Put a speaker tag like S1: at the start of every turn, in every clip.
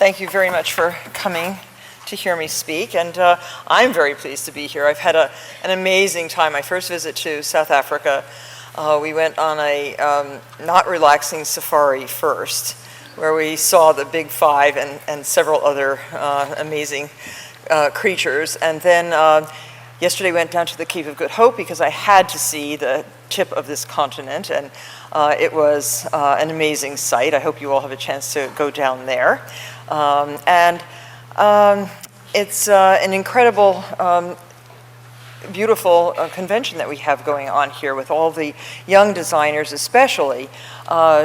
S1: Thank you very much for coming to hear me speak, and I'm very pleased to be here. I've had an amazing time. My first visit to South Africa, we went on a not relaxing safari first, where we saw the big five and several other amazing creatures, and then yesterday went down to the Cape of Good Hope because I had to see the tip of this continent, and it was an amazing sight. I hope you all have a chance to go down there. It's an incredible, beautiful convention that we have going on here with all the young designers especially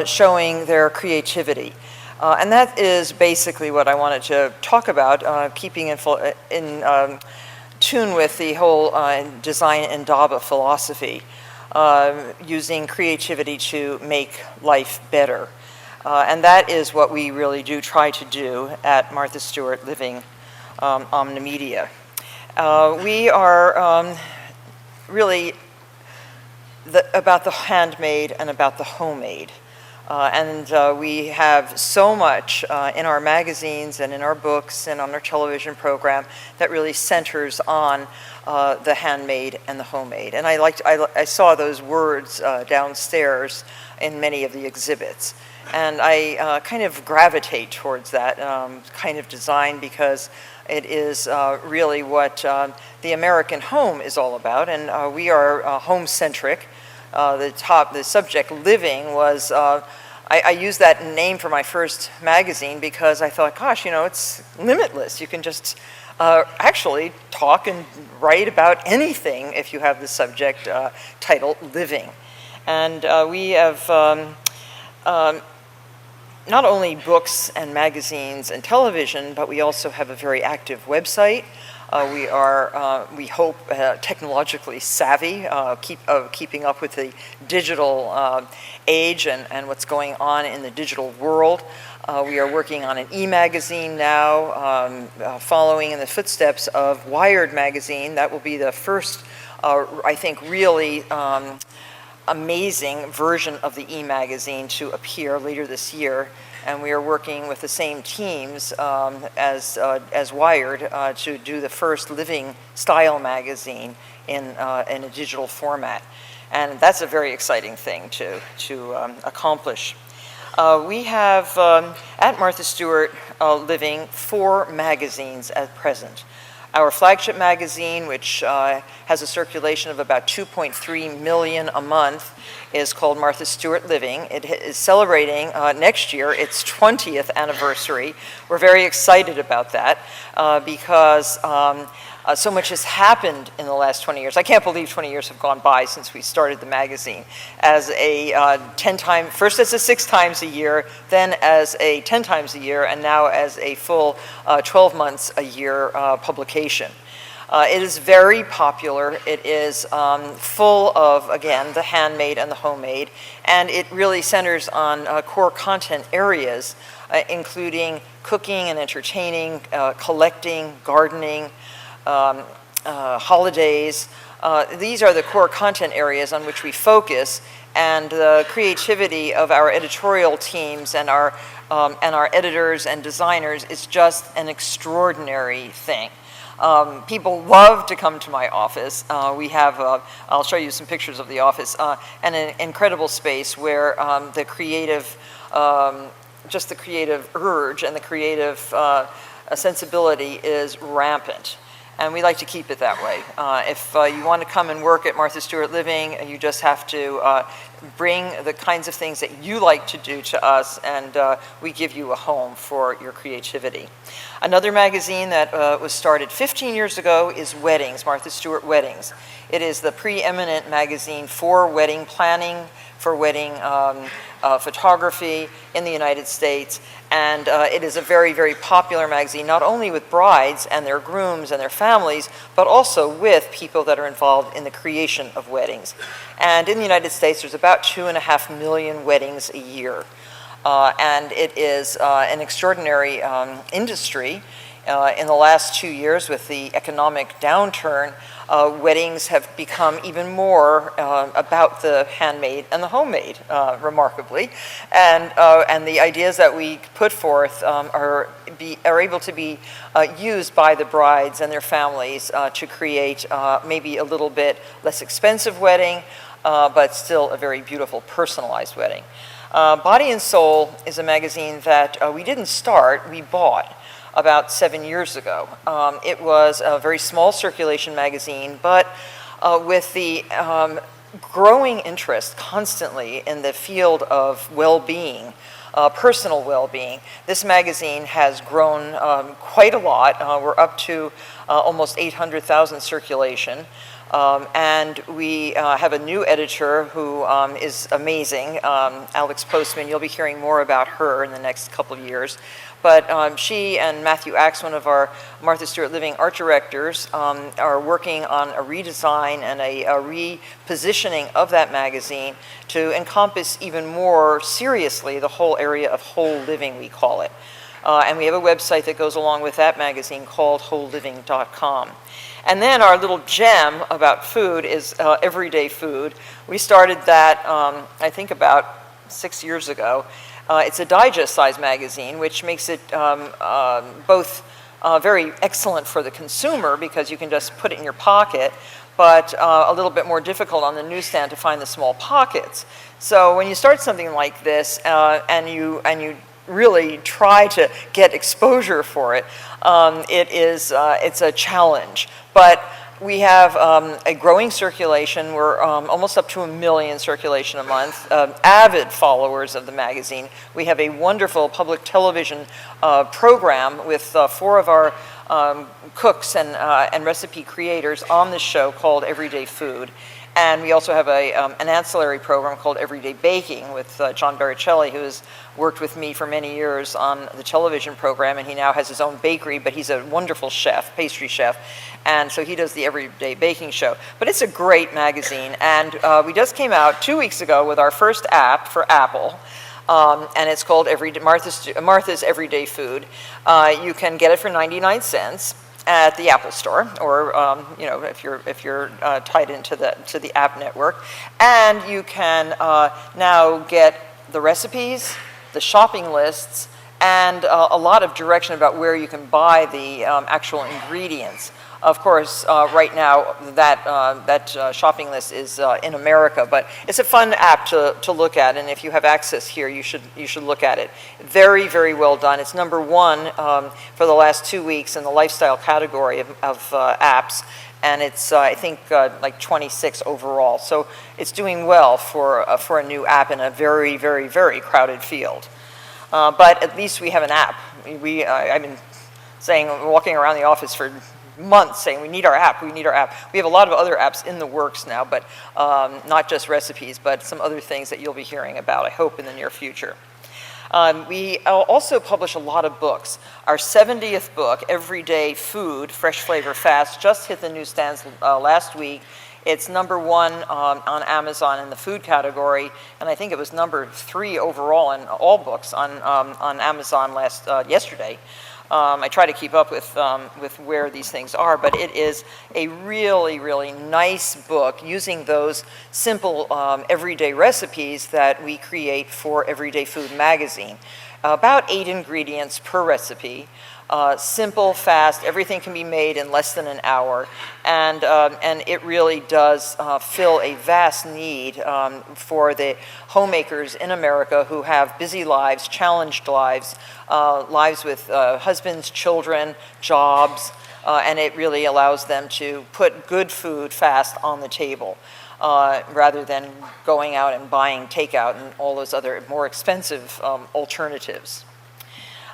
S1: showing their creativity. And that is basically what I wanted to talk about, keeping in tune with the whole design Indaba philosophy, using creativity to make life better. And that is what we really do try to do at Martha Stewart Living Omnimedia. We are really about the handmade and about the homemade. We have so much in our magazines and in our books and on our television program that really centers on the handmade and the homemade. And I saw those words downstairs in many of the exhibits. And I kind of gravitate towards that kind of design because it is really what the American home is all about. And we are home-centric. The subject living was, I used that name for my first magazine because I thought, gosh, you know, it's limitless. You can just actually talk and write about anything if you have the subject title living. And we have not only books and magazines and television, but we also have a very active website. We are, we hope, technologically savvy, keeping up with the digital age and what's going on in the digital world. We are working on an e-magazine now, following in the footsteps of Wired magazine. That will be the first, I think, really amazing version of the e-magazine to appear later this year. And we are working with the same teams as Wired to do the first living style magazine in a digital format. And that's a very exciting thing to accomplish. We have, at Martha Stewart Living, 4 magazines at present. Our flagship magazine, which has a circulation of about 2.3 million a month, is called Martha Stewart Living. It is celebrating next year its 20th anniversary. We're very excited about that because so much has happened in the last 20 years. I can't believe 20 years have gone by since we started the magazine as a first as a 6 times a year, then as a 10 times a year, and now as a full 12 months a year publication. It is very popular. It is full of, again, the handmade and the homemade, and it really centers on core content areas, including cooking and entertaining, collecting, gardening, holidays. These are the core content areas on which we focus, and the creativity of our editorial teams and our editors and designers is just an extraordinary thing. People love to come to my office. We have, I'll show you some pictures of the office, and an incredible space where the creative, just the creative urge and the creative sensibility is rampant. And we like to keep it that way. If you want to come and work at Martha Stewart Living, you just have to bring the kinds of things that you like to do to us, and we give you a home for your creativity. Another magazine that was started 15 years ago is Weddings, Martha Stewart Weddings. It is the preeminent magazine for wedding planning, for wedding photography in the United States, and it is a very, very popular magazine, not only with brides and their grooms and their families, but also with people that are involved in the creation of weddings. And in the United States, there's about 2.5 million weddings a year. And it is an extraordinary industry. In the last 2 years, with the economic downturn, Weddings have become even more about the handmade and the homemade, remarkably. And the ideas that we put forth are able to be used by the brides and their families to create maybe a little bit less expensive wedding, but still a very beautiful personalized wedding. Body and Soul is a magazine that we didn't start, we bought about 7 years ago. It was a very small circulation magazine, but with the growing interest constantly in the field of well-being, personal well-being, this magazine has grown quite a lot. We're up to almost 800,000 circulation. And we have a new editor who is amazing, Alex Postman. You'll be hearing more about her in the next couple of years. But she and Matthew Axe, one of our Martha Stewart Living art directors, are working on a redesign and a repositioning of that magazine to encompass even more seriously the whole area of whole living, we call it. And we have a website that goes along with that magazine called wholeliving.com. And then our little gem about food is Everyday Food. We started that, I think, about 6 years ago. It's a digest-size magazine, which makes it both very excellent for the consumer because you can just put it in your pocket, but a little bit more difficult on the newsstand to find the small pockets. So when you start something like this and you really try to get exposure for it, it's a challenge. But we have a growing circulation. We're almost up to 1 million circulation a month, avid followers of the magazine. We have a wonderful public television program with 4 of our cooks and recipe creators on the show called Everyday Food. And we also have an ancillary program called Everyday Baking with John Baricelli, who has worked with me for many years on the television program, and he now has his own bakery, but he's a wonderful chef, pastry chef, and so he does the Everyday Baking show. But it's a great magazine, and we just came out 2 weeks ago with our first app for Apple, and it's called Martha's Everyday Food. You can get it for 99 cents. At the Apple Store, or if you're tied into the app network, and you can now get the recipes, the shopping lists, and a lot of direction about where you can buy the actual ingredients. Of course, right now that shopping list is in America, but it's a fun app to look at, and if you have access here, you should look at it. Very, very well done. It's number 1 for the last 2 weeks in the lifestyle category of apps, and it's I think like 26 overall. So it's doing well for a new app in a very, very, very crowded field. But at least we have an app. I've been walking around the office for months saying we need our app, we need our app. We have a lot of other apps in the works now, but not just recipes, but some other things that you'll be hearing about, I hope, in the near future. We also publish a lot of books. Our 70th book, Everyday Food, Fresh Flavor Fast, just hit the newsstands last week. It's number 1 on Amazon in the food category, and I think it was number 3 overall in all books on Amazon yesterday. I try to keep up with where these things are, but it is a really, really nice book using those simple everyday recipes that we create for Everyday Food magazine. About 8 ingredients per recipe. Simple, fast, everything can be made in less than an hour, and it really does fill a vast need for the homemakers in America who have busy lives, challenged lives, lives with husbands, children, jobs, and it really allows them to put good food fast on the table rather than going out and buying takeout and all those other more expensive alternatives.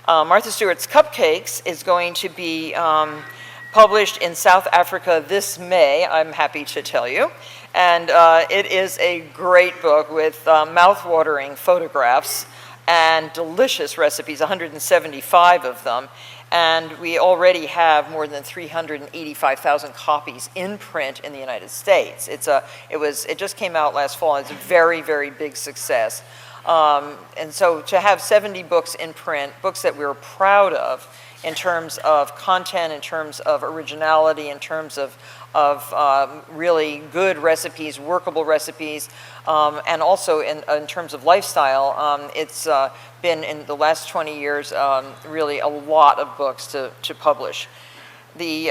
S1: Martha Stewart's Cupcakes is going to be published in South Africa this May, I'm happy to tell you. And it is a great book with mouth-watering photographs and delicious recipes, 175 of them. And we already have more than 385,000 copies in print in the United States. It just came out last fall, and it's a very, very big success. And so to have 70 books in print, books that we're proud of, in terms of content, in terms of originality, in terms of really good recipes, workable recipes, and also in terms of lifestyle. It's been, in the last 20 years, really a lot of books to publish. We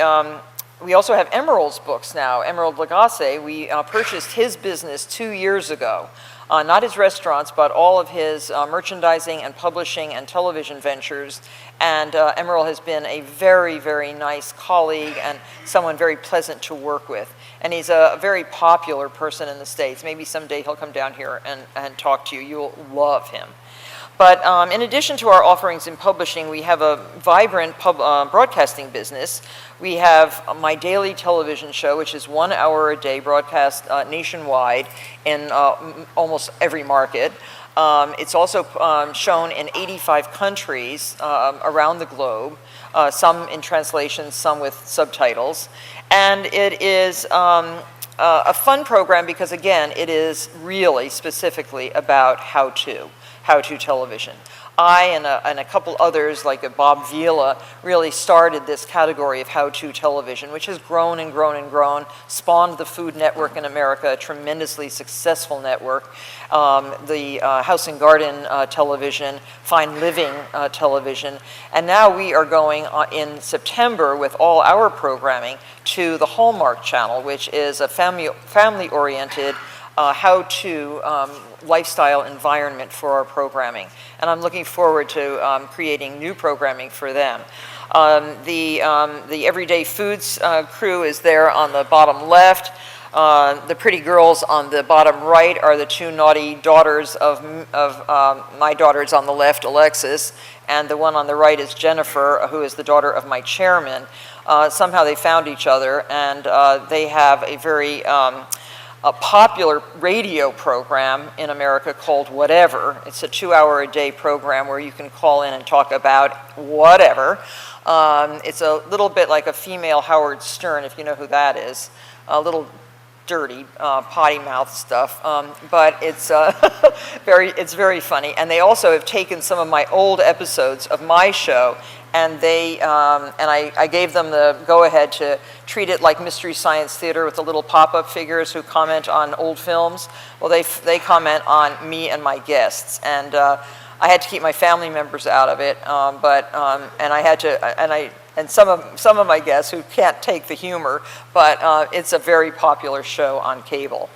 S1: also have Emerald's books now. Emerald Lagasse, we purchased his business 2 years ago. Not his restaurants, but all of his merchandising and publishing and television ventures. And Emerald has been a very, very nice colleague and someone very pleasant to work with. And he's a very popular person in the States. Maybe someday he'll come down here and talk to you. You'll love him. But in addition to our offerings in publishing, we have a vibrant broadcasting business. We have my daily television show, which is 1 hour a day, broadcast nationwide in almost every market. It's also shown in 85 countries around the globe, some in translation, some with subtitles. And it is a fun program because, again, it is really specifically about how-to television. I and a couple others, like Bob Vila, really started this category of how-to television, which has grown and grown and grown, spawned the Food Network in America, a tremendously successful network, the House and Garden television, Fine Living television, and now we are going in September with all our programming to the Hallmark Channel, which is a family-oriented how-to lifestyle environment for our programming. And I'm looking forward to creating new programming for them. The Everyday Foods crew is there on the bottom left. The pretty girls on the bottom right are the two naughty daughters of my daughters on the left, Alexis, and the one on the right is Jennifer, who is the daughter of my chairman. Somehow they found each other, and they have a very popular radio program in America called Whatever. It's a 2-hour-a-day program where you can call in and talk about whatever. It's a little bit like a female Howard Stern, if you know who that is. A little dirty, potty mouth stuff, but it's it's very funny. And they also have taken some of my old episodes of my show, and I gave them the go-ahead to treat it like Mystery Science Theater with the little pop-up figures who comment on old films. Well, they comment on me and my guests, and I had to keep my family members out of it, and some of my guests who can't take the humor, but it's a very popular show on cable.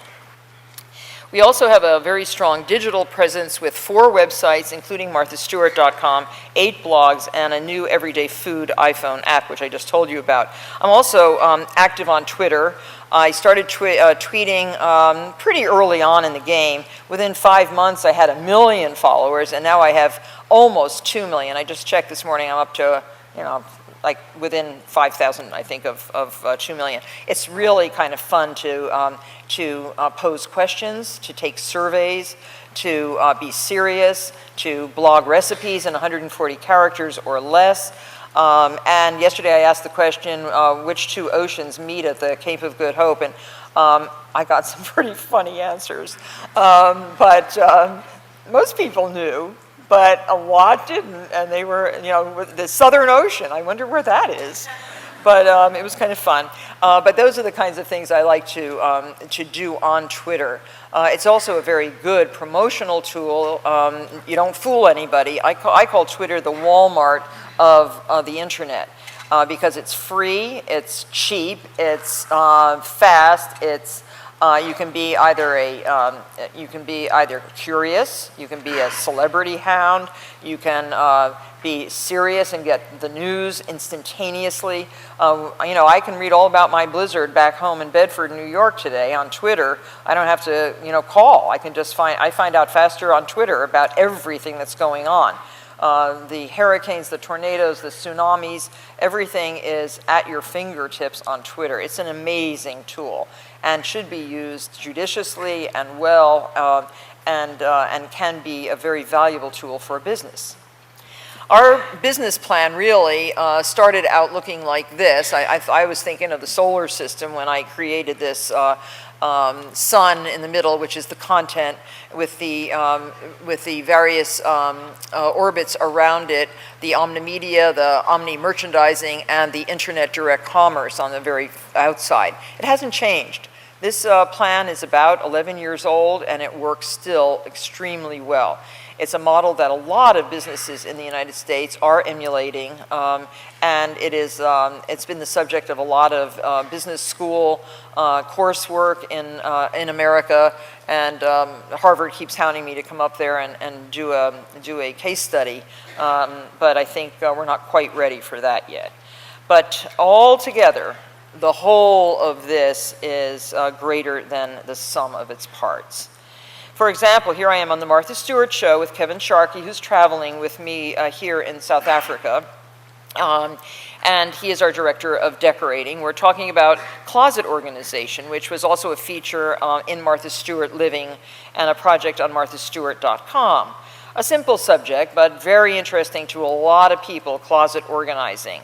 S1: We also have a very strong digital presence with 4 websites, including marthastewart.com, 8 blogs, and a new Everyday Food iPhone app, which I just told you about. I'm also active on Twitter. I started tweeting pretty early on in the game. Within 5 months, I had 1 million followers, and now I have almost 2 million. I just checked this morning. I'm up to, like within 5,000, I think, of 2 million. It's really kind of fun to pose questions, to take surveys, to be serious, to blog recipes in 140 characters or less. And yesterday I asked the question, which 2 oceans meet at the Cape of Good Hope? And I got some pretty funny answers. But most people knew, but a lot didn't. And they were, the Southern Ocean. I wonder where that is. But it was kind of fun. But those are the kinds of things I like to do on Twitter. It's also a very good promotional tool. You don't fool anybody. I call Twitter the Walmart of the internet because it's free, it's cheap, it's fast, it's you can be either curious, you can be a celebrity hound, you can be serious and get the news instantaneously. I can read all about my blizzard back home in Bedford, New York today on Twitter. I don't have to, call. I can just find out faster on Twitter about everything that's going on. The hurricanes, the tornadoes, the tsunamis, everything is at your fingertips on Twitter. It's an amazing tool and should be used judiciously and well, and can be a very valuable tool for a business. Our business plan really started out looking like this. I was thinking of the solar system when I created this sun in the middle, which is the content, with the various orbits around it, the omnimedia, the omni-merchandising, and the internet direct commerce on the very outside. It hasn't changed. This plan is about 11 years old, and it works still extremely well. It's a model that a lot of businesses in the United States are emulating, and it's been the subject of a lot of business school coursework in America, and Harvard keeps hounding me to come up there and do a case study, but I think we're not quite ready for that yet. But altogether, the whole of this is greater than the sum of its parts. For example, here I am on the Martha Stewart show with Kevin Sharkey, who's traveling with me here in South Africa. And he is our director of decorating. We're talking about closet organization, which was also a feature in Martha Stewart Living and a project on marthastewart.com. A simple subject, but very interesting to a lot of people, closet organizing.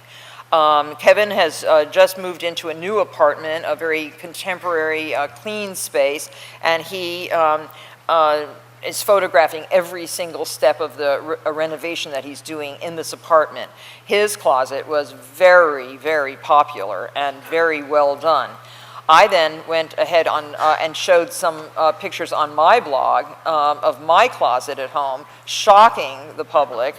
S1: Kevin has just moved into a new apartment, a very contemporary, clean space, and he is photographing every single step of the renovation that he's doing in this apartment. His closet was very, very popular and very well done. I then went ahead and showed some pictures on my blog of my closet at home, shocking the public.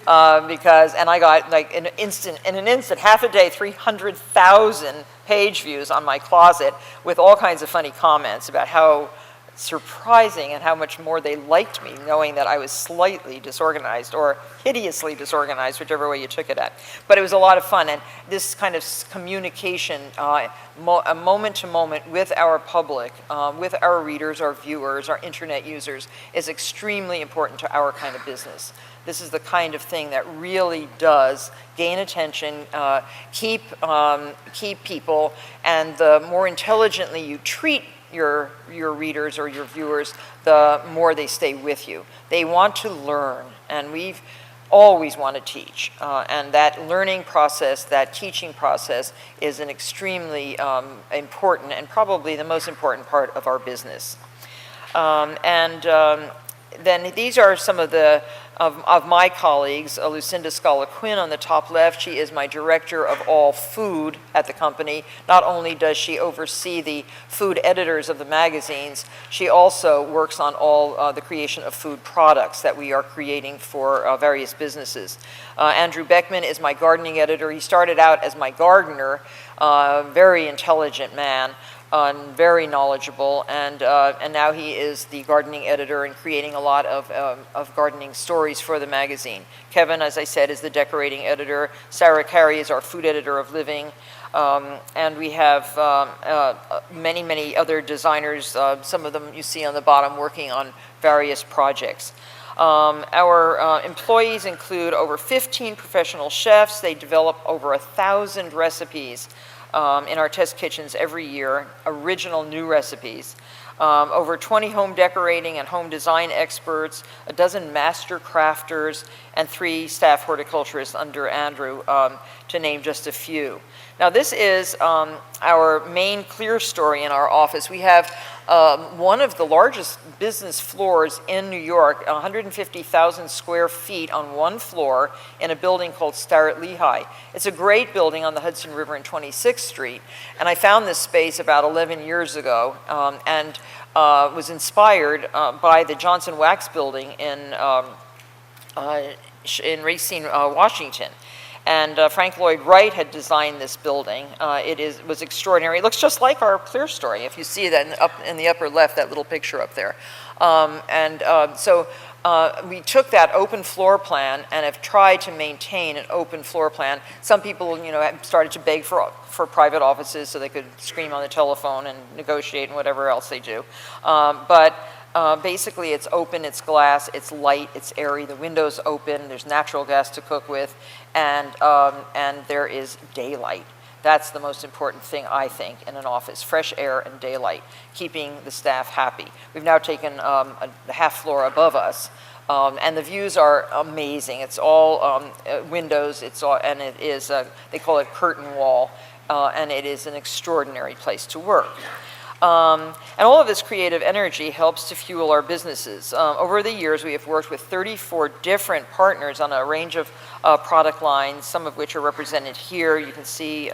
S1: And I got like in an instant, half a day, 300,000 page views on my closet with all kinds of funny comments about how surprising and how much more they liked me, knowing that I was slightly disorganized or hideously disorganized, whichever way you took it at. But it was a lot of fun, and this kind of communication, moment to moment with our public, with our readers, our viewers, our internet users, is extremely important to our kind of business. This is the kind of thing that really does gain attention, keep people, and the more intelligently you treat your readers or your viewers, the more they stay with you. They want to learn, and we've always want to teach. And that learning process, that teaching process, is an extremely important and probably the most important part of our business. Then these are some of my colleagues. Lucinda Scala-Quinn on the top left. She is my director of all food at the company. Not only does she oversee the food editors of the magazines, she also works on all the creation of food products that we are creating for various businesses. Andrew Beckman is my gardening editor. He started out as my gardener, very intelligent man. Very knowledgeable, and now he is the gardening editor and creating a lot of gardening stories for the magazine. Kevin, as I said, is the decorating editor. Sarah Carey is our food editor of Living, and we have many, many other designers, some of them you see on the bottom, working on various projects. Our employees include over 15 professional chefs. They develop over 1,000 recipes in our test kitchens every year, original new recipes. Over 20 home decorating and home design experts, a dozen master crafters, and 3 staff horticulturists under Andrew, to name just a few. Now this is our main clear story in our office. We have one of the largest business floors in New York, 150,000 square feet on one floor in a building called Starrett Lehigh. It's a great building on the Hudson River in 26th Street, and I found this space about 11 years ago and was inspired by the Johnson Wax building in Racine, Washington. And Frank Lloyd Wright had designed this building. It was extraordinary. It looks just like our clear story. If you see that in the upper left, that little picture up there. So we took that open floor plan and have tried to maintain an open floor plan. Some people, have started to beg for private offices so they could scream on the telephone and negotiate and whatever else they do. Basically, it's open, it's glass, it's light, it's airy, the window's open, there's natural gas to cook with, and there is daylight. That's the most important thing, I think, in an office: fresh air and daylight, keeping the staff happy. We've now taken the half floor above us, and the views are amazing. It's all windows, and it is, they call it curtain wall, and it is an extraordinary place to work. And all of this creative energy helps to fuel our businesses. Over the years, we have worked with 34 different partners on a range of product lines, some of which are represented here. You can see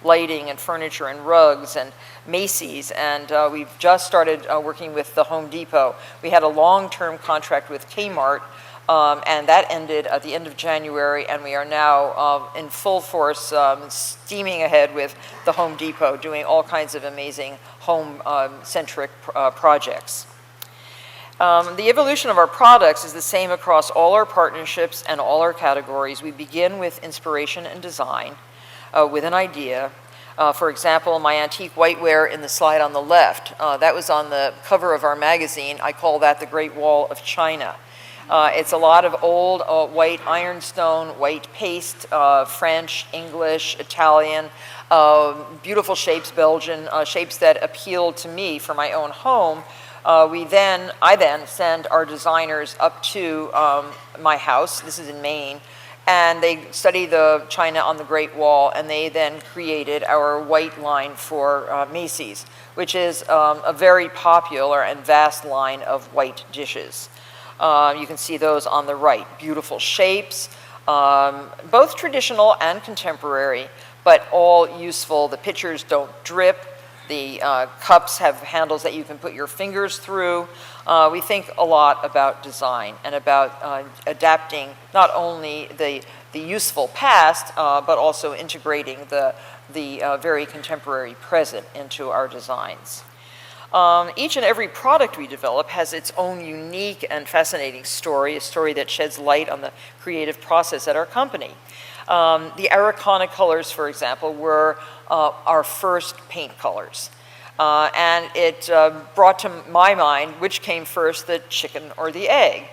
S1: lighting and furniture and rugs and Macy's, and we've just started working with the Home Depot. We had a long-term contract with Kmart, and that ended at the end of January, and we are now in full force, steaming ahead with the Home Depot, doing all kinds of amazing home-centric projects. The evolution of our products is the same across all our partnerships and all our categories. We begin with inspiration and design, with an idea. For example, my antique whiteware in the slide on the left, that was on the cover of our magazine. I call that the Great Wall of China. It's a lot of old white ironstone, white paste, French, English, Italian, beautiful shapes, Belgian, shapes that appeal to me for my own home. I then send our designers up to my house. This is in Maine. And they study the china on the Great Wall, and they then created our white line for Macy's, which is a very popular and vast line of white dishes. You can see those on the right. Beautiful shapes, both traditional and contemporary, but all useful. The pitchers don't drip. The cups have handles that you can put your fingers through. We think a lot about design and about adapting not only the useful past, but also integrating the very contemporary present into our designs. Each and every product we develop has its own unique and fascinating story, a story that sheds light on the creative process at our company. The Araucana colors, for example, were our first paint colors. And it brought to my mind which came first, the chicken or the egg.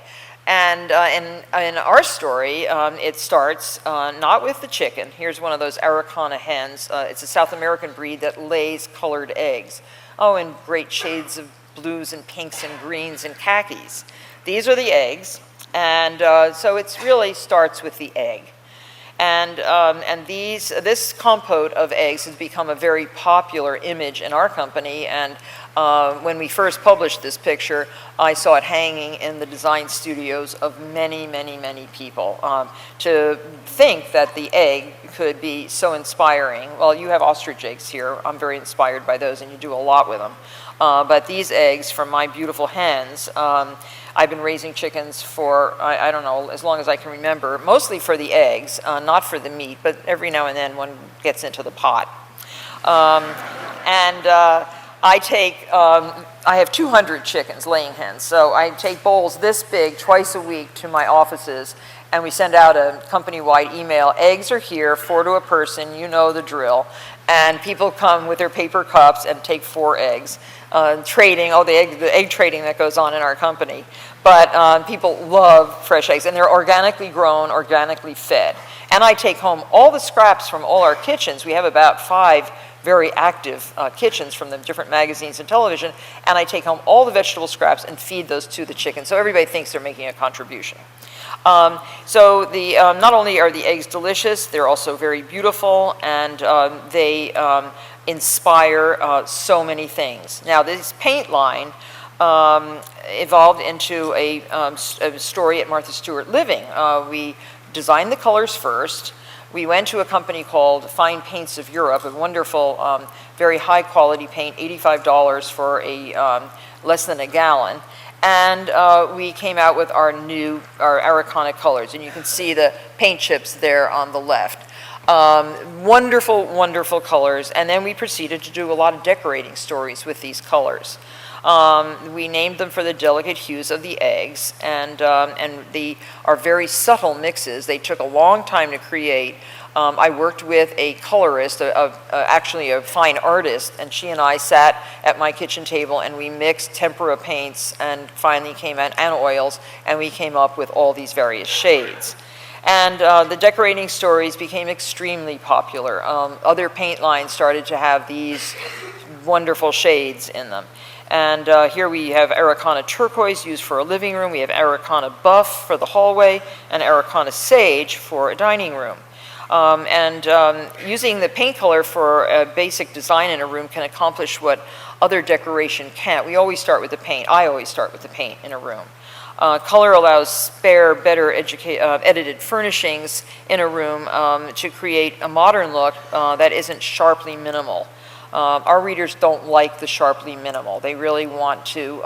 S1: And in our story, it starts not with the chicken. Here's one of those Araucana hens. It's a South American breed that lays colored eggs. Oh, in great shades of blues and pinks and greens and khakis. These are the eggs, and so it really starts with the egg. And this compote of eggs has become a very popular image in our company, and when we first published this picture, I saw it hanging in the design studios of many, many, many people. To think that the egg could be so inspiring. Well, you have ostrich eggs here. I'm very inspired by those, and you do a lot with them. But these eggs from my beautiful hens, I've been raising chickens for, I don't know, as long as I can remember, mostly for the eggs, not for the meat, but every now and then one gets into the pot. I have 200 chickens, laying hens, so I take bowls this big twice a week to my offices, and we send out a company-wide email. Eggs are here, 4 to a person, you know the drill. And people come with their paper cups and take 4 eggs. Trading, the egg trading that goes on in our company. But people love fresh eggs, and they're organically grown, organically fed. And I take home all the scraps from all our kitchens. We have about 5 very active kitchens from the different magazines and television, and I take home all the vegetable scraps and feed those to the chickens. So everybody thinks they're making a contribution. Not only are the eggs delicious, they're also very beautiful, and they inspire so many things. Now, this paint line evolved into a story at Martha Stewart Living. We designed the colors first. We went to a company called Fine Paints of Europe, a wonderful, very high quality paint, $85 for less than a gallon. And we came out with our Araucana colors, and you can see the paint chips there on the left. Wonderful, wonderful colors, and then we proceeded to do a lot of decorating stories with these colors. We named them for the delicate hues of the eggs, and our very subtle mixes. They took a long time to create. I worked with a colorist, actually a fine artist, and she and I sat at my kitchen table and we mixed tempera paints and finally and oils, and we came up with all these various shades. And the decorating stories became extremely popular. Other paint lines started to have these wonderful shades in them. And here we have Araucana turquoise used for a living room. We have Araucana buff for the hallway and Araucana sage for a dining room. Using the paint color for a basic design in a room can accomplish what other decoration can't. We always start with the paint. I always start with the paint in a room. Color allows spare, better edited furnishings in a room to create a modern look that isn't sharply minimal. Our readers don't like the sharply minimal. They really want to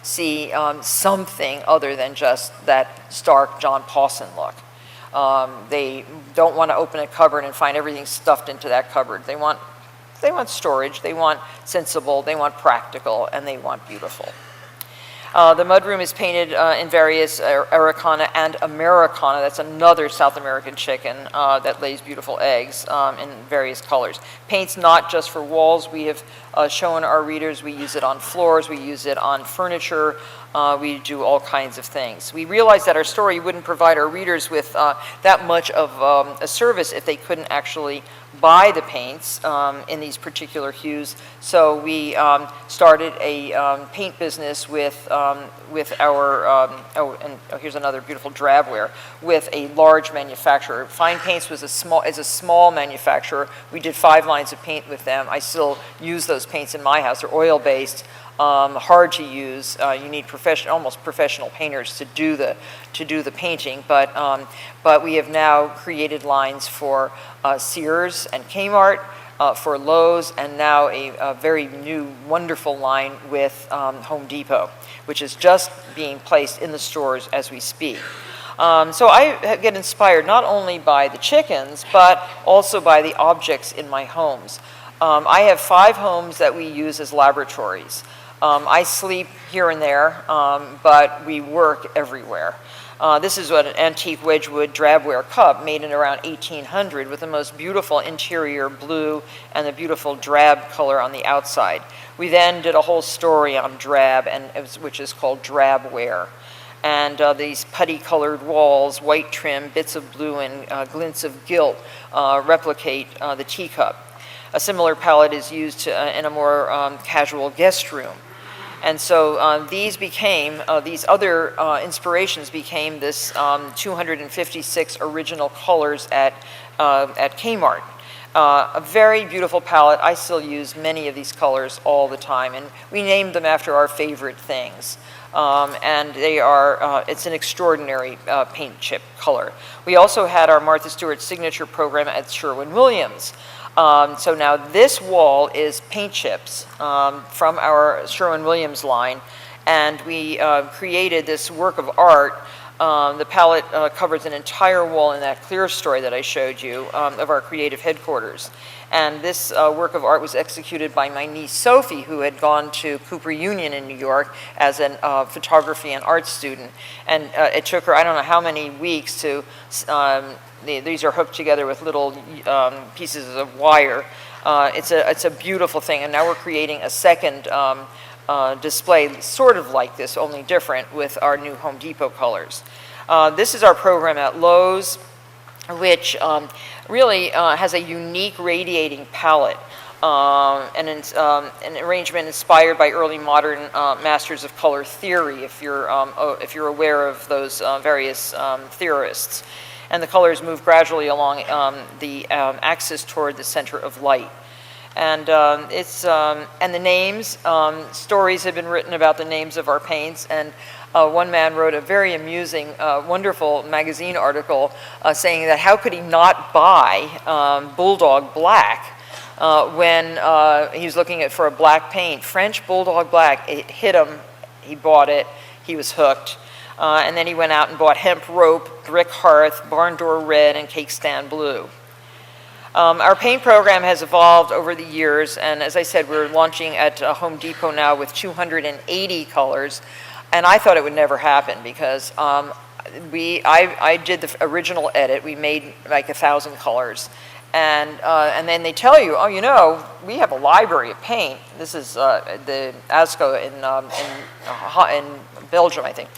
S1: see something other than just that stark John Pawson look. They don't want to open a cupboard and find everything stuffed into that cupboard. They want storage, they want sensible, they want practical, and they want beautiful. The mudroom is painted in various Araucana and Americana. That's another South American chicken that lays beautiful eggs in various colors. Paint's not just for walls. We have shown our readers. We use it on floors. We use it on furniture. We do all kinds of things. We realized that our story wouldn't provide our readers with that much of a service if they couldn't actually buy the paints in these particular hues. So we started a paint business with our, here's another beautiful drabware, with a large manufacturer. Fine Paints was is a small manufacturer. We did 5 lines of paint with them. I still use those paints in my house. They're oil-based. Hard to use. You need almost professional painters to do the painting. But we have now created lines for Sears and Kmart, for Lowe's, and now a very new, wonderful line with Home Depot, which is just being placed in the stores as we speak. So I get inspired not only by the chickens, but also by the objects in my homes. I have 5 homes that we use as laboratories. I sleep here and there, but we work everywhere. This is what an antique Wedgwood drabware cup made in around 1800 with the most beautiful interior blue and the beautiful drab color on the outside. We then did a whole story on drab, which is called drabware. And these putty-colored walls, white trim, bits of blue, and glints of gilt replicate the teacup. A similar palette is used in a more casual guest room. And so these other inspirations became this 256 original colors at Kmart. A very beautiful palette. I still use many of these colors all the time, and we named them after our favorite things. And they are, it's an extraordinary paint chip color. We also had our Martha Stewart signature program at Sherwin-Williams. So now this wall is paint chips from our Sherwin-Williams line, and we created this work of art. The palette covers an entire wall in that clear story that I showed you of our creative headquarters. And this work of art was executed by my niece Sophie, who had gone to Cooper Union in New York as a photography and art student. And it took her, I don't know how many weeks to, these are hooked together with little pieces of wire. It's a beautiful thing, and now we're creating a second display sort of like this, only different, with our new Home Depot colors. This is our program at Lowe's, which really has a unique radiating palette, and it's an arrangement inspired by early modern masters of color theory, if you're aware of those various theorists. And the colors move gradually along the axis toward the center of light. And and the names, stories have been written about the names of our paints, and one man wrote a very amusing, wonderful magazine article saying that how could he not buy Bulldog Black when he was looking for a black paint. French Bulldog Black, it hit him, he bought it, he was hooked. And then he went out and bought Hemp Rope, Brick Hearth, Barn Door Red, and Cake Stand Blue. Our paint program has evolved over the years, and as I said, we're launching at Home Depot now with 280 colors, and I thought it would never happen because I did the original edit. We made like 1,000 colors, And then they tell you, oh, you know, we have a library of paint. This is the ASCO in Belgium, I think.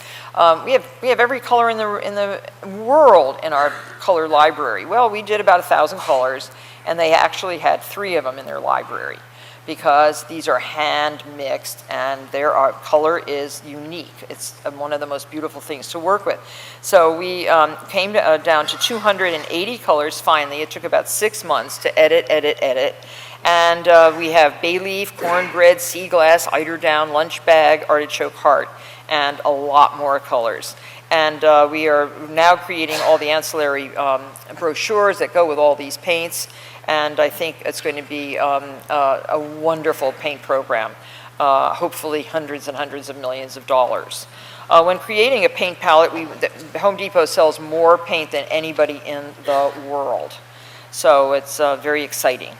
S1: We have every color in the world in our color library. Well, we did about 1,000 colors, and they actually had 3 of them in their library, because these are hand mixed and color is unique. It's one of the most beautiful things to work with. So we came down to 280 colors finally. It took about 6 months to edit. And we have bay leaf, cornbread, sea glass, eiderdown, lunch bag, artichoke heart, and a lot more colors. And we are now creating all the ancillary brochures that go with all these paints. And I think it's going to be a wonderful paint program, hopefully hundreds and hundreds of millions of dollars. When creating a paint palette, Home Depot sells more paint than anybody in the world. So it's very exciting.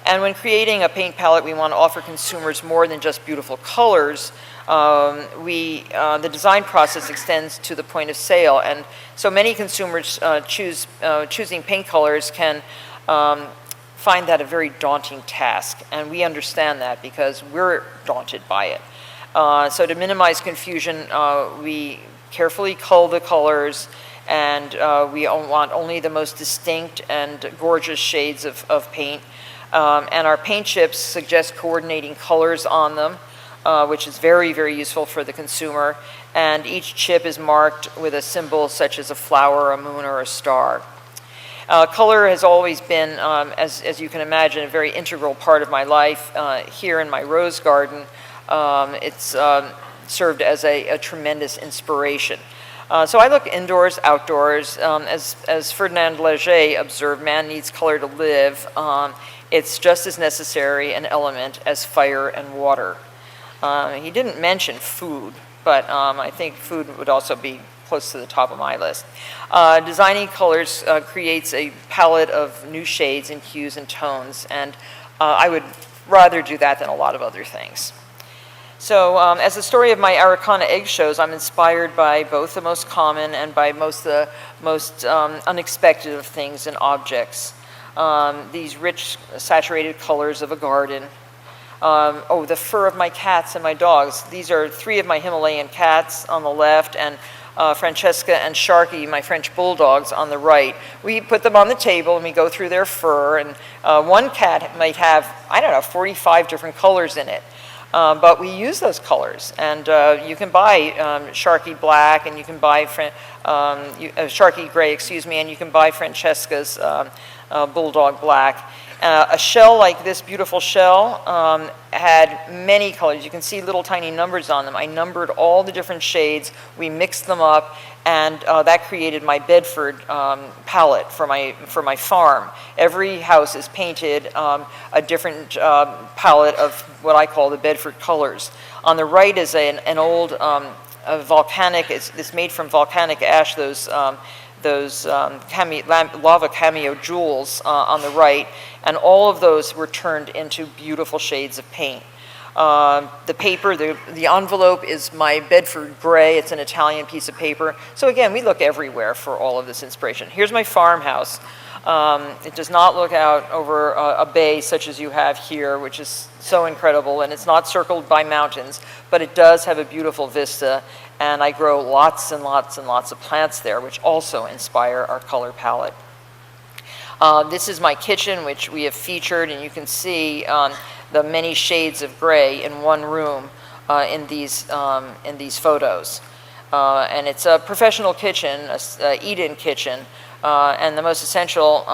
S1: And when creating a paint palette, we want to offer consumers more than just beautiful colors. The design process extends to the point of sale. And so many consumers choosing paint colors can find that a very daunting task, and we understand that because we're daunted by it. So to minimize confusion, we carefully cull the colors, and we want only the most distinct and gorgeous shades of paint. And our paint chips suggest coordinating colors on them, which is very, very useful for the consumer. And each chip is marked with a symbol such as a flower, a moon, or a star. Color has always been, as you can imagine, a very integral part of my life. Here in my rose garden, it's served as a tremendous inspiration. So I look indoors, outdoors. As Ferdinand Léger observed, man needs color to live. It's just as necessary an element as fire and water. He didn't mention food, but I think food would also be close to the top of my list. Designing colors creates a palette of new shades and hues and tones, and I would rather do that than a lot of other things. So as the story of my Araucana egg shows, I'm inspired by both the most common and by the most unexpected of things and objects. These rich, saturated colors of a garden. The fur of my cats and my dogs. These are 3 of my Himalayan cats on the left, and Francesca and Sharky, my French bulldogs, on the right. We put them on the table and we go through their fur, and one cat might have, 45 different colors in it. But we use those colors, and you can buy Sharky black, and you can buy Sharky gray, and you can buy Francesca's bulldog black. A shell like this beautiful shell had many colors. You can see little tiny numbers on them. I numbered all the different shades. We mixed them up, and that created my Bedford palette for my farm. Every house is painted a different palette of what I call the Bedford colors. On the right is an old volcanic. It's made from volcanic ash. Those lava cameo jewels on the right, and all of those were turned into beautiful shades of paint. The paper, the envelope is my Bedford gray. It's an Italian piece of paper. So again, we look everywhere for all of this inspiration. Here's my farmhouse. It does not look out over a bay such as you have here, which is so incredible, and it's not circled by mountains, but it does have a beautiful vista, and I grow lots and lots and lots of plants there, which also inspire our color palette. This is my kitchen, which we have featured, and you can see the many shades of gray in one room in these photos. And it's a professional kitchen, a eat-in kitchen, and the most essential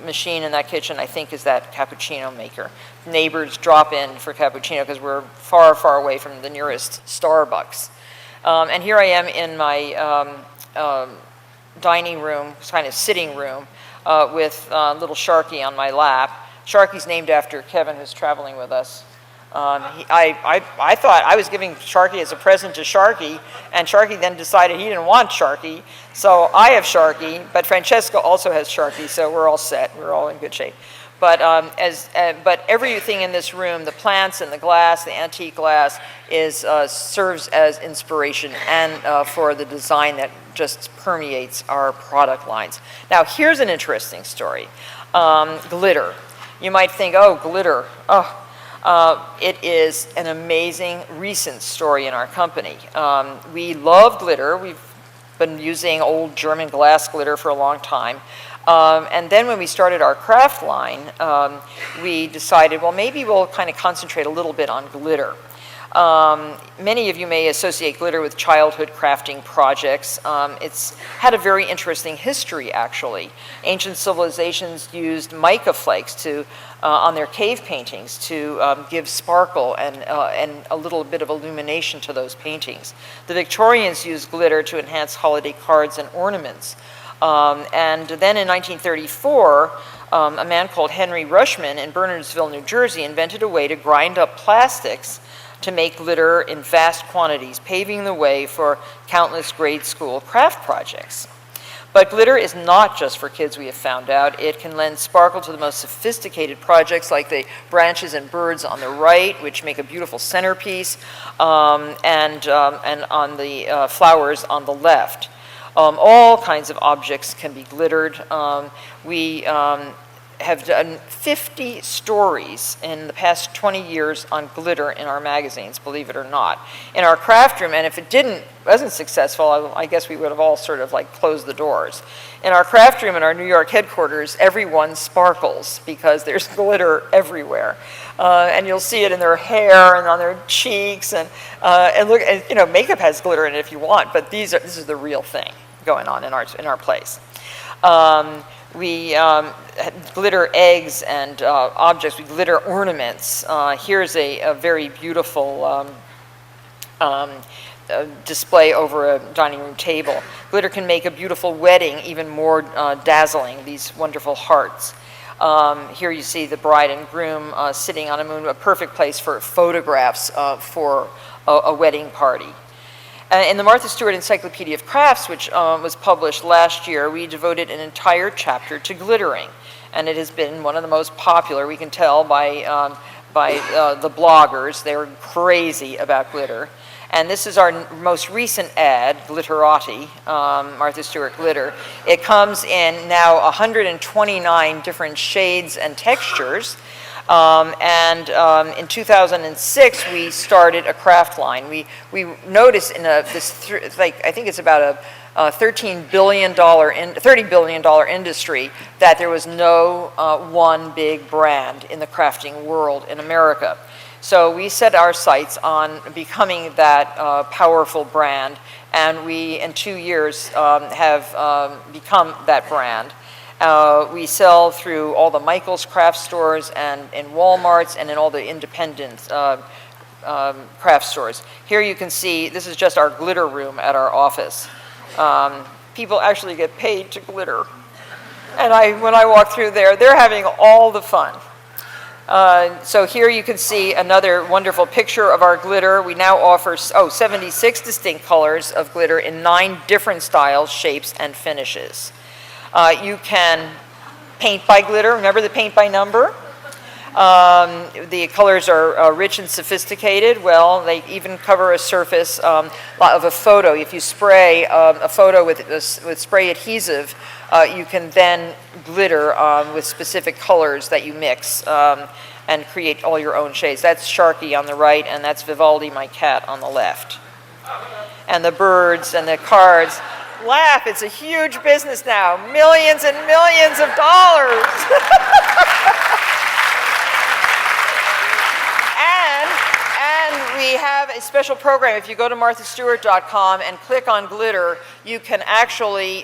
S1: machine in that kitchen, I think, is that cappuccino maker. Neighbors drop in for cappuccino because we're far, far away from the nearest Starbucks. And here I am in my dining room, kind of sitting room, with little Sharky on my lap. Sharky's named after Kevin, who's traveling with us. I thought I was giving Sharky as a present to Sharky, and Sharky then decided he didn't want Sharky, so I have Sharky, but Francesca also has Sharky, so we're all set. We're all in good shape. But but everything in this room, the plants and the glass, the antique glass, serves as inspiration and for the design that just permeates our product lines. Now, here's an interesting story. Glitter. You might think, oh, glitter. Oh, it is an amazing recent story in our company. We love glitter. We've been using old German glass glitter for a long time. And then when we started our craft line, we decided, well, maybe we'll kind of concentrate a little bit on glitter. Many of you may associate glitter with childhood crafting projects. It's had a very interesting history, actually. Ancient civilizations used mica flakes on their cave paintings to give sparkle and a little bit of illumination to those paintings. The Victorians used glitter to enhance holiday cards and ornaments. And then in 1934, a man called Henry Rushman in Bernardsville, New Jersey, invented a way to grind up plastics to make glitter in vast quantities, paving the way for countless grade school craft projects. But glitter is not just for kids, we have found out. It can lend sparkle to the most sophisticated projects like the branches and birds on the right, which make a beautiful centerpiece, and on the flowers on the left. All kinds of objects can be glittered. We have done 50 stories in the past 20 years on glitter in our magazines, believe it or not. In our craft room, and if it wasn't successful, I guess we would have all sort of like closed the doors. In our craft room in our New York headquarters, everyone sparkles because there's glitter everywhere. And you'll see it in their hair and on their cheeks, and look, you know, makeup has glitter in it if you want, but this is the real thing going on in our place. We glitter eggs and objects. We glitter ornaments. Here's a very beautiful display over a dining room table. Glitter can make a beautiful wedding even more dazzling, these wonderful hearts. Here you see the bride and groom sitting on a moon, a perfect place for photographs for a wedding party. In the Martha Stewart Encyclopedia of Crafts, which was published last year, we devoted an entire chapter to glittering. And it has been one of the most popular, we can tell by the bloggers. They're crazy about glitter. And this is our most recent ad, Glitterati, Martha Stewart Glitter. It comes in now 129 different shades and textures. In 2006, we started a craft line. We noticed in I think it's about a $30 billion industry that there was no one big brand in the crafting world in America. So we set our sights on becoming that powerful brand, and we, in 2 years, have become that brand. We sell through all the Michaels craft stores and in Walmarts and in all the independent craft stores. Here you can see, this is just our glitter room at our office. People actually get paid to glitter. And when I walk through there, they're having all the fun. So here you can see another wonderful picture of our glitter. We now offer 76 distinct colors of glitter in 9 different styles, shapes, and finishes. You can paint by glitter. Remember the paint by number? The colors are rich and sophisticated. Well, they even cover a surface of a photo. If you spray a photo with spray adhesive, you can then glitter with specific colors that you mix and create all your own shades. That's Sharky on the right, and that's Vivaldi, my cat, on the left. And the birds and the cards. Laugh, it's a huge business now. Millions and millions of dollars. and we have a special program. If you go to marthastewart.com and click on glitter, you can actually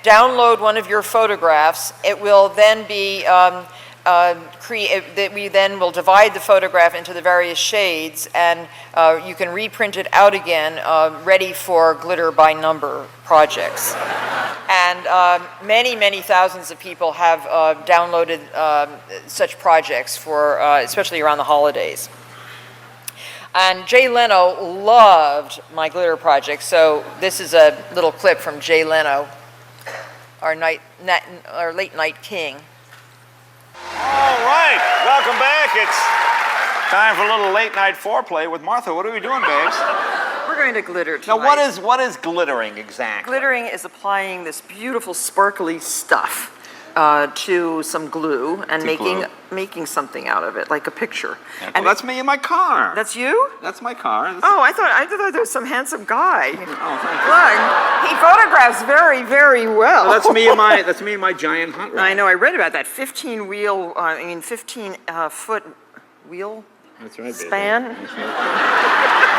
S1: download one of your photographs. It will then be we then will divide the photograph into the various shades, and you can reprint it out again, ready for glitter by number projects. And many, many thousands of people have downloaded such projects for, especially around the holidays. And Jay Leno loved my glitter project, so this is a little clip from Jay Leno, our late night king.
S2: All right, welcome back. It's time for a little late night foreplay with Martha. What are we doing, babes?
S1: We're going to glitter tonight.
S2: Now, what is glittering exactly?
S1: Glittering is applying this beautiful sparkly stuff to some glue and making something out of it, like a picture.
S2: Yeah,
S1: And
S2: well, that's me in my car.
S1: that's you?
S2: That's my car.
S1: Oh, I thought there was some handsome guy.
S2: Oh, thank you.
S1: Look, he photographs very, very well.
S2: Well, that's me in my giant hunt ride.
S1: I know. I read about that 15 foot wheel
S2: That's right, baby.
S1: span.
S2: That's right.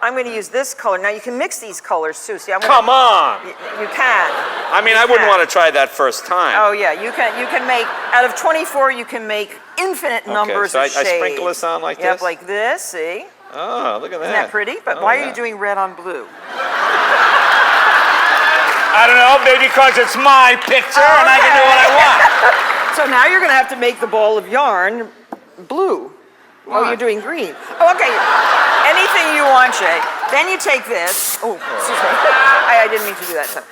S1: I'm going to use this color. Now you can mix these colors too. See,
S2: Come on.
S1: You can.
S2: I mean, I wouldn't want to try that first time.
S1: Oh yeah, you can make out of 24. You can make infinite numbers
S2: so
S1: of
S2: I
S1: shades.
S2: sprinkle this on like
S1: Yep,
S2: this?
S1: like this. See?
S2: Oh, look at that.
S1: Isn't that pretty? But
S2: Oh,
S1: why
S2: yeah.
S1: are you doing red on blue?
S2: I don't know, maybe because it's my picture and I can do what I want.
S1: So now you're going to have to make the ball of yarn blue. Oh,
S2: Why?
S1: you're doing green. Oh, okay. Anything you want, Jay. Then you take this. Oh, excuse me. I didn't mean to do that.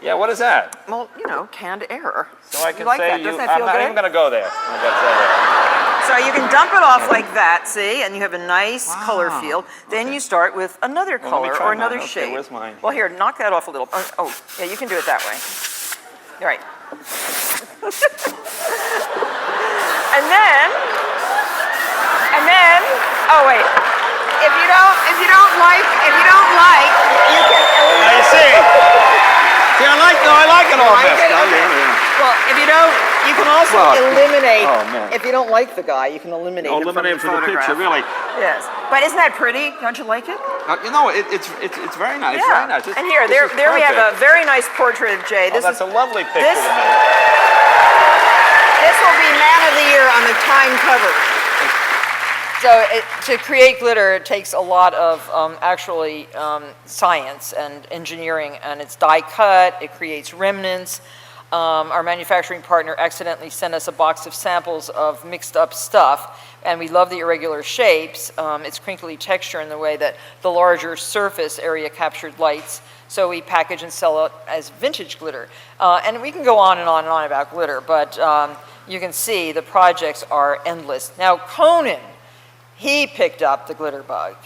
S2: Yeah, what is that?
S1: Well, canned air.
S2: So I can
S1: like
S2: say
S1: that. Doesn't that
S2: I'm
S1: feel
S2: not
S1: good?
S2: even going to go there. I'm gonna say that.
S1: So you can dump it off like that, see, and you have a nice color
S2: Wow.
S1: field. Then you start with another
S2: Well, let me
S1: color
S2: try
S1: or
S2: mine.
S1: another
S2: Okay,
S1: shade.
S2: where's mine?
S1: Well, here, knock that off a little. Oh, yeah, you can do it that way. All right. and then, oh wait. If you don't like, you can
S2: Now you see. See, I like it all this.
S1: Well, if you don't, you can also
S2: Well,
S1: eliminate.
S2: oh, man.
S1: If you don't like the guy, you can eliminate him
S2: Eliminate
S1: from
S2: from the picture,
S1: photograph.
S2: really.
S1: Yes, but isn't that pretty? Don't you like it?
S2: It's very nice. Very nice.
S1: And here, there we have a very nice portrait of Jay.
S2: Oh, that's a lovely picture
S1: this-
S2: to me.
S1: This will be Man of the Year on the Time cover. So to create glitter, it takes a lot of science and engineering, and it's die cut, it creates remnants. Our manufacturing partner accidentally sent us a box of samples of mixed up stuff, and we love the irregular shapes, its crinkly texture in the way that the larger surface area captured lights. So we package and sell it as vintage glitter. And we can go on and on and on about glitter, but you can see the projects are endless. Now, Conan, he picked up the glitter bug.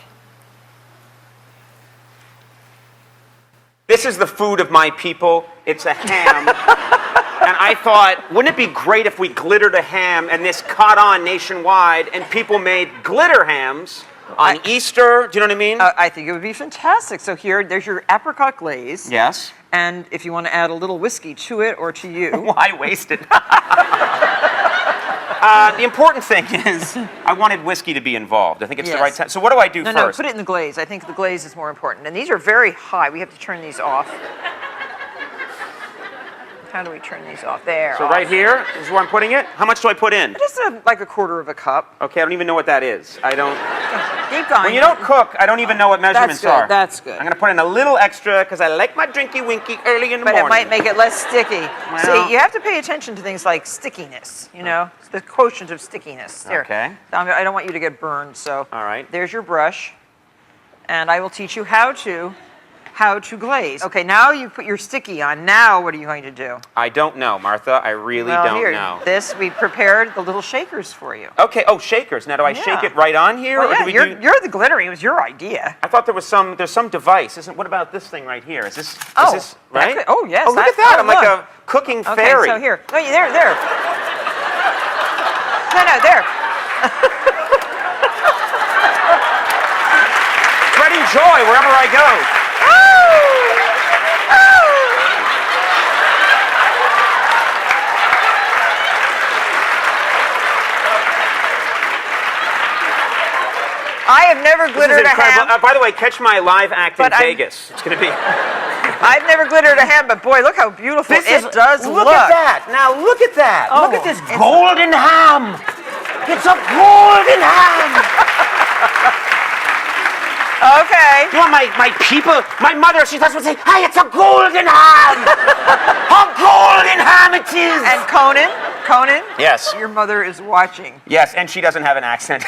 S3: This is the food of my people. It's a ham. And I thought, wouldn't it be great if we glittered a ham and this caught on nationwide and people made glitter hams on Easter? Do you know what I mean?
S1: I think it would be fantastic. So here, there's your apricot glaze.
S3: Yes.
S1: And if you want to add a little whiskey to it or to you.
S3: Why waste it? The important thing is I wanted whiskey to be involved. I think it's the
S1: Yes.
S3: right time. So what do I do
S1: No,
S3: first?
S1: put it in the glaze. I think the glaze is more important. And these are very high. We have to turn these off. How do we turn these off? There.
S3: So
S1: off.
S3: right here is where I'm putting it. How much do I put in?
S1: Just like a quarter of a cup.
S3: Okay, I don't even know what that is. I don't.
S1: Keep going.
S3: When you don't cook, I don't even know what measurements
S1: good,
S3: are.
S1: that's good.
S3: I'm going to put in a little extra because I like my drinky winky early in the
S1: But
S3: morning.
S1: it might make it less sticky.
S3: Well-
S1: See, you have to pay attention to things like stickiness, the quotient of stickiness. There.
S3: Okay.
S1: I don't want you to get burned, so.
S3: All right.
S1: There's your brush. And I will teach you how to glaze. Okay, now you put your sticky on. Now what are you going to do?
S3: I don't know, Martha. I really don't
S1: here,
S3: know.
S1: we prepared the little shakers for you.
S3: Okay. Oh, shakers. Now, do I shake
S1: Yeah.
S3: it right on here,
S1: Well,
S3: or
S1: yeah,
S3: do we do?
S1: you're the glittering. It was your idea.
S3: I thought there's some device. What about this thing right here? Is this
S1: Oh,
S3: this right?
S1: that could- oh, yes,
S3: Oh, look
S1: that-
S3: at that.
S1: oh,
S3: I'm like
S1: look.
S3: a cooking
S1: Okay,
S3: fairy.
S1: so here. No, there. No, there.
S3: Spreading joy wherever I go.
S1: I have never
S3: This is
S1: glittered a
S3: incredible.
S1: ham.
S3: By the way, catch my live act in
S1: But I'm-
S3: Vegas. It's going to be.
S1: I've never glittered a ham, but boy, look how beautiful it does look.
S3: Look at that. Now look at that.
S1: Oh,
S3: look at this
S1: it's-
S3: golden ham. It's a golden ham.
S1: Okay.
S3: You know, my people, my mother, she starts to say, hey, it's a golden ham. A golden ham it is.
S1: And Conan,
S3: Yes.
S1: your mother is watching.
S3: Yes, and she doesn't have an accent.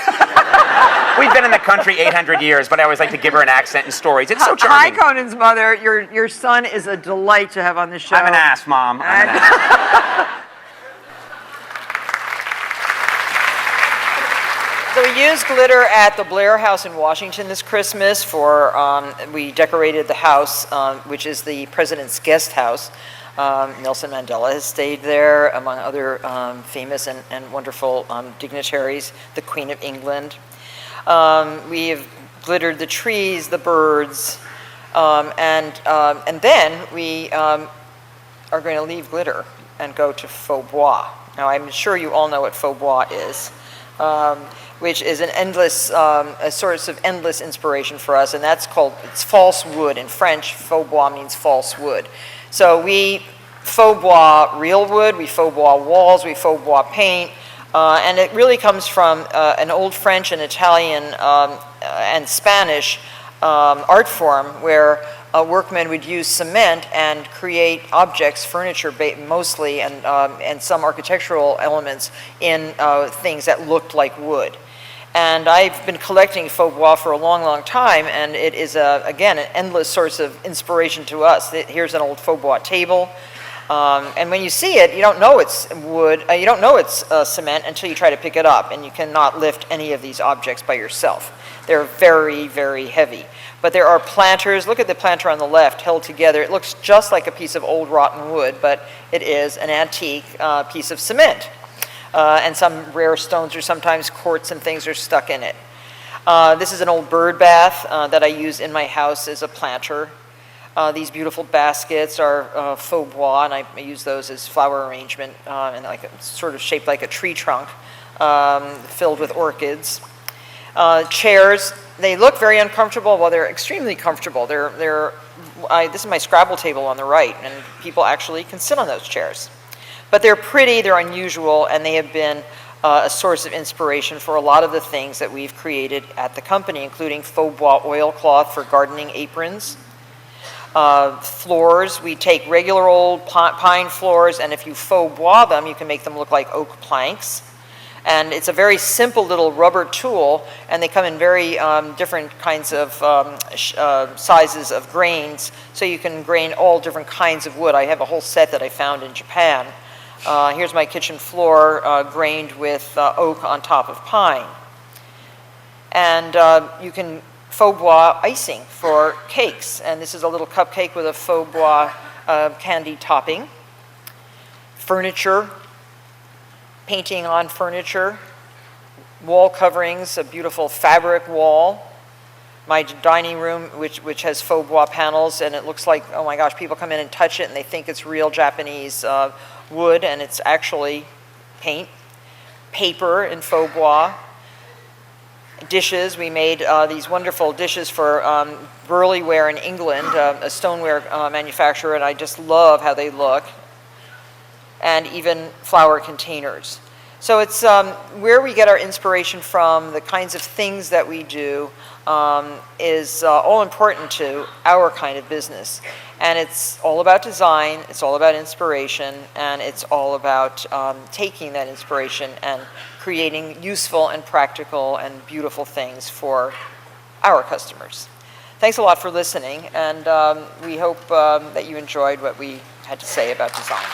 S3: We've been in the country 800 years, but I always like to give her an accent in stories. It's so
S1: Hi,
S3: charming.
S1: Conan's mother. Your son is a delight to have on the show.
S3: I'm an ass, Mom. I'm an ass.
S1: So we used glitter at the Blair House in Washington this Christmas we decorated the house, which is the president's guest house, Nelson Mandela has stayed there, among other famous and wonderful dignitaries, the Queen of England. We have glittered the trees, the birds, and then we are going to leave glitter and go to Faux bois. Now, I'm sure you all know what Faux bois is, which is an endless, a source of endless inspiration for us, and it's false wood. In French, Faux bois means false wood. So we Faux bois real wood, we Faux bois walls, we Faux bois paint, and it really comes from an old French and Italian and Spanish art form where workmen would use cement and create objects, furniture mostly, and some architectural elements in things that looked like wood. And I've been collecting Faux bois for a long, long time, and it is, again, an endless source of inspiration to us. Here's an old Faux bois table. And when you see it, you don't know it's wood, you don't know it's cement until you try to pick it up, and you cannot lift any of these objects by yourself. They're very, very heavy. But there are planters. Look at the planter on the left, held together. It looks just like a piece of old rotten wood, but it is an antique piece of cement. And some rare stones or sometimes quartz and things are stuck in it. This is an old bird bath that I use in my house as a planter. These beautiful baskets are Faux bois, and I use those as flower arrangement, and sort of shaped like a tree trunk, filled with orchids. Chairs, they look very uncomfortable. Well, they're extremely comfortable. This is my Scrabble table on the right, and people actually can sit on those chairs. But they're pretty, they're unusual, and they have been a source of inspiration for a lot of the things that we've created at the company, including Faux bois oilcloth for gardening aprons. Floors, we take regular old pine floors, and if you Faux bois them, you can make them look like oak planks. And it's a very simple little rubber tool, and they come in very different kinds of sizes of grains, so you can grain all different kinds of wood. I have a whole set that I found in Japan. Here's my kitchen floor grained with oak on top of pine. And you can Faux bois icing for cakes, and this is a little cupcake with a Faux bois candy topping. Furniture, painting on furniture, wall coverings, a beautiful fabric wall. My dining room, which has Faux bois panels, and it looks like, oh my gosh, people come in and touch it and they think it's real Japanese wood, and it's actually paint. Paper in Faux bois. Dishes, we made these wonderful dishes for Burleyware in England, a stoneware manufacturer, and I just love how they look. And even flower containers. So it's where we get our inspiration from, the kinds of things that we do is all important to our kind of business. And it's all about design, it's all about inspiration, and it's all about taking that inspiration and creating useful and practical and beautiful things for our customers. Thanks a lot for listening, and we hope that you enjoyed what we had to say about design.